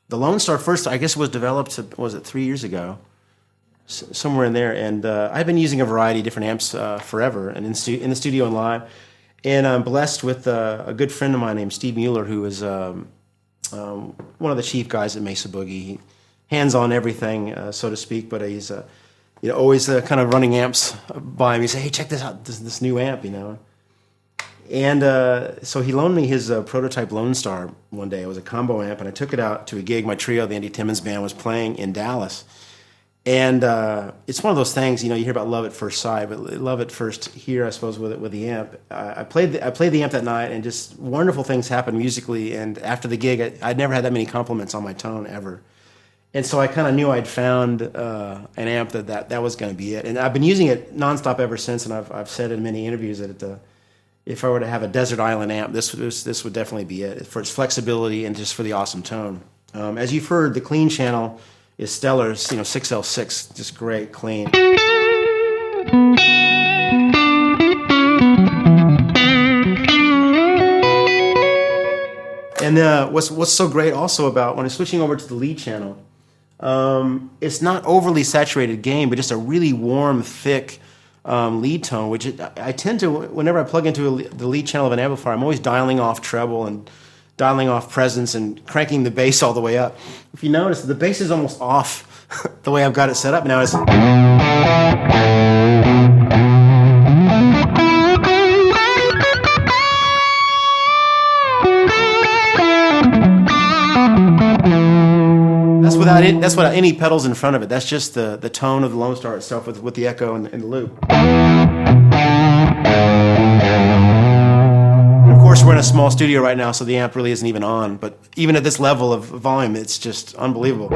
the Lone Star first, I guess, was developed, was it 3 years ago? Somewhere in there. And I've been using a variety of different amps forever, and in the studio and live. And I'm blessed with a good friend of mine named Steve Mueller, who is one of the chief guys at Mesa Boogie. Hands on everything, so to speak, but he's always kind of running amps by me. He say, "Hey, check this out, this new amp," And so he loaned me his prototype Lone Star one day. It was a combo amp, and I took it out to a gig my trio, the Andy Timmons Band, was playing in Dallas. And it's one of those things, you hear about love at first sight, but love at first here, I suppose, with the amp. I played the amp that night, and just wonderful things happened musically. And after the gig, I'd never had that many compliments on my tone ever. And so I kind of knew I'd found an amp that was going to be it. And I've been using it nonstop ever since, and I've said in many interviews that if I were to have a desert island amp, this would definitely be it, for its flexibility and just for the awesome tone. As you've heard, the clean channel is stellar, 6L6, just great, clean. And what's so great also about when I'm switching over to the lead channel, it's not overly saturated gain, but just a really warm, thick lead tone, which I tend to, whenever I plug into the lead channel of an amplifier, I'm always dialing off treble and dialing off presence and cranking the bass all the way up. If you notice, the bass is almost off the way I've got it set up now. That's without any pedals in front of it. That's just the tone of the Lone Star itself with the echo and the loop. And of course, we're in a small studio right now, so the amp really isn't even on. But even at this level of volume, it's just unbelievable.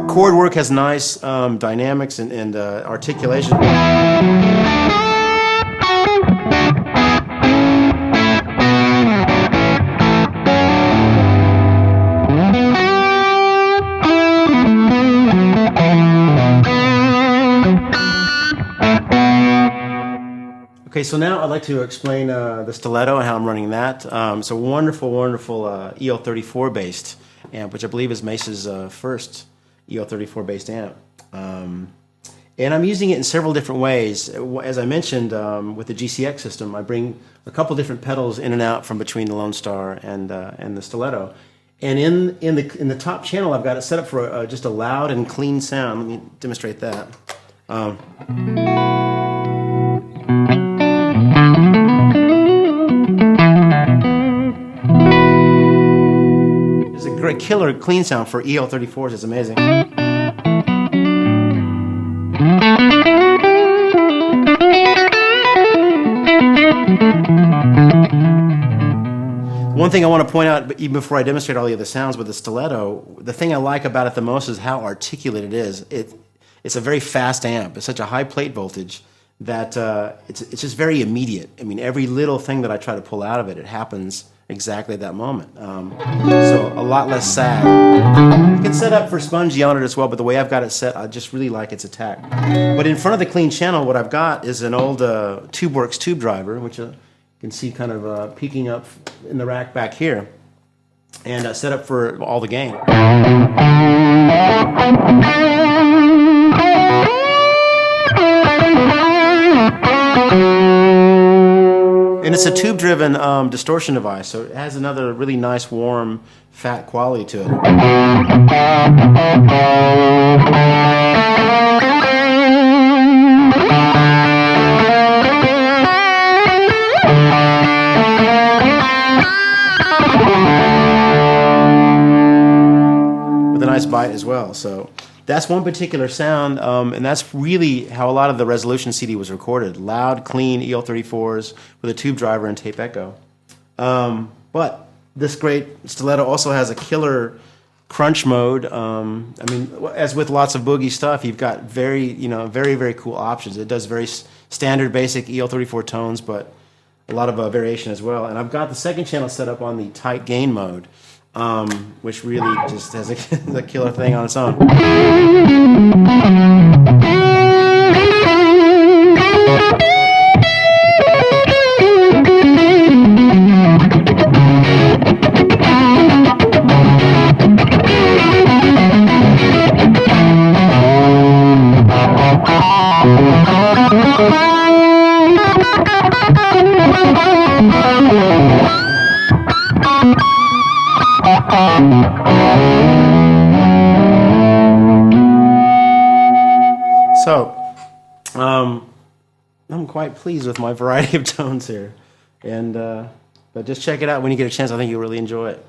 Chord work has nice dynamics and articulation. Okay, so now I'd like to explain the stiletto and how I'm running that. It's a wonderful, wonderful EL34 based amp, which I believe is Mesa's first EL34 based amp. And I'm using it in several different ways. As I mentioned, with the GCX system, I bring a couple different pedals in and out from between the Lone Star and the stiletto. And in the top channel, I've got it set up for just a loud and clean sound. Let me demonstrate that. It's a great killer clean sound for EL34s. It's amazing. One thing I want to point out, even before I demonstrate all the other sounds with the stiletto, the thing I like about it the most is how articulate it is. It's a very fast amp. It's such a high plate voltage that it's just very immediate. I mean, every little thing that I try to pull out of it, it happens exactly at that moment. So a lot less sag. You can set up for spongy on it as well, but the way I've got it set, I just really like its attack. But in front of the clean channel, what I've got is an old TubeWorks tube driver, which you can see kind of peeking up in the rack back here, and set up for all the gain. And it's a tube-driven distortion device, so it has another really nice, warm, fat quality to it. With a nice bite as well. So that's one particular sound, and that's really how a lot of the Resolution CD was recorded. Loud, clean EL34s with a tube driver and tape echo. But this great stiletto also has a killer crunch mode. I mean, as with lots of boogie stuff, you've got very, very cool options. It does very standard, basic EL34 tones, but a lot of variation as well. And I've got the second channel set up on the tight gain mode, which really just has a killer thing on its own. So, I'm quite pleased with my variety of tones here, and but just check it out when you get a chance. I think you'll really enjoy it.